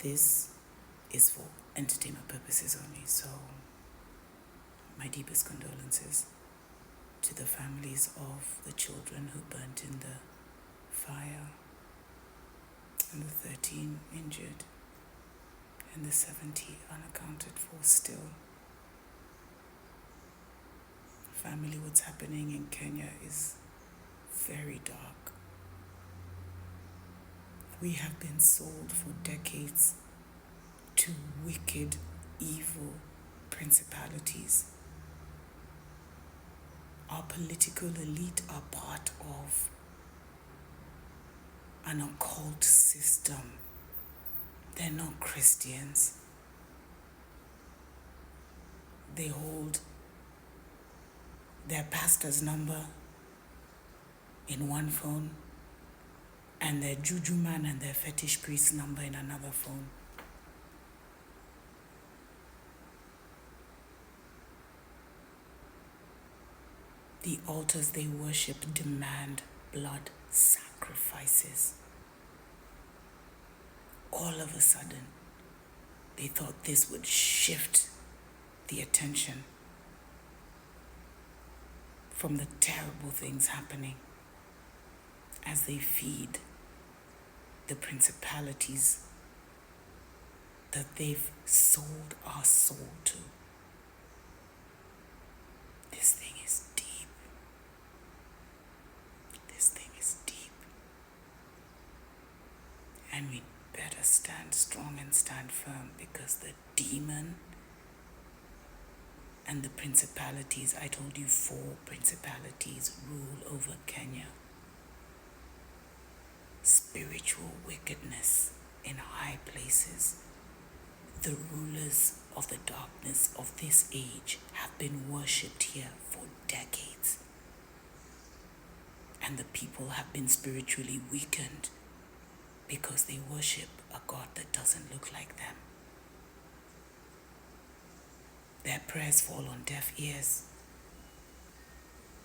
this is for entertainment purposes only. So my deepest condolences to the families of the children who burnt in the fire, and the 13 injured, and the 70 unaccounted for still. Family, what's happening in Kenya is very dark. We have been sold for decades to wicked, evil principalities. Our political elite are part of an occult system. They're not Christians. They hold their pastor's number in one phone and their juju man and their fetish priest number in another phone. The altars they worship demand blood sacrifices. All of a sudden, they thought this would shift the attention from the terrible things happening as they feed the principalities that they've sold our soul to. This thing is deep. This thing is deep. And we better stand strong and stand firm, because the demon and the principalities, I told you 4 principalities rule over Kenya. Spiritual wickedness in high places. The rulers of the darkness of this age have been worshipped here for decades. And the people have been spiritually weakened because they worship a God that doesn't look like them. Their prayers fall on deaf ears.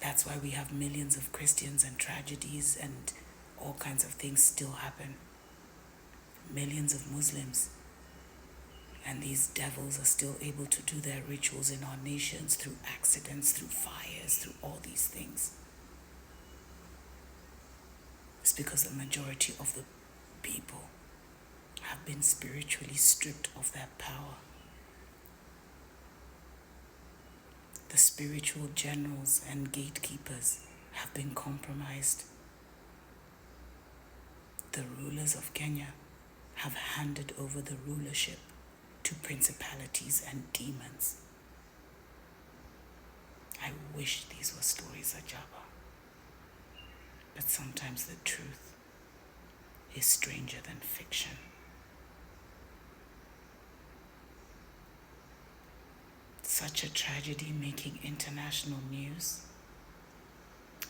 That's why we have millions of Christians and tragedies and all kinds of things still happen. Millions of Muslims. And these devils are still able to do their rituals in our nations through accidents, through fires, through all these things. It's because the majority of the people have been spiritually stripped of their power. The spiritual generals and gatekeepers have been compromised. The rulers of Kenya have handed over the rulership to principalities and demons. I wish these were stories, Ajaba. But sometimes the truth is stranger than fiction. Such a tragedy making international news.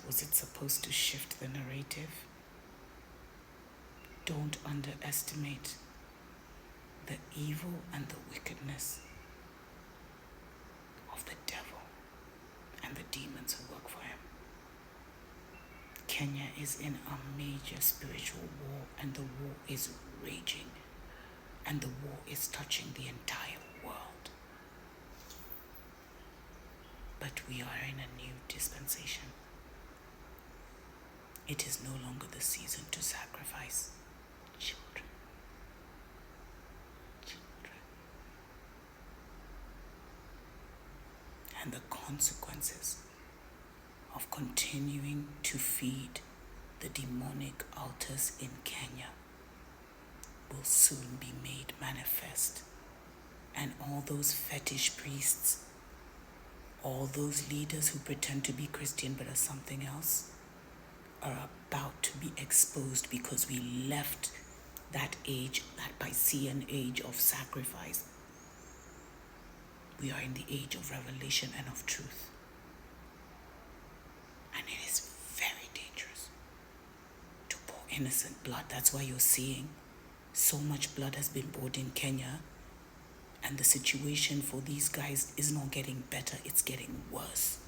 Was it supposed to shift the narrative? Don't underestimate the evil and the wickedness of the devil and the demons who work for him. Kenya is in a major spiritual war, and the war is raging, and the war is touching the entire world. But we are in a new dispensation. It is no longer the season to sacrifice children. And the consequences of continuing to feed the demonic altars in Kenya will soon be made manifest. And all those fetish priests, all those leaders who pretend to be Christian but are something else, are about to be exposed, because we left that age, that Piscean age of sacrifice. We are in the age of revelation and of truth. And it is very dangerous to pour innocent blood. That's why you're seeing so much blood has been poured in Kenya, and the situation for these guys is not getting better, it's getting worse.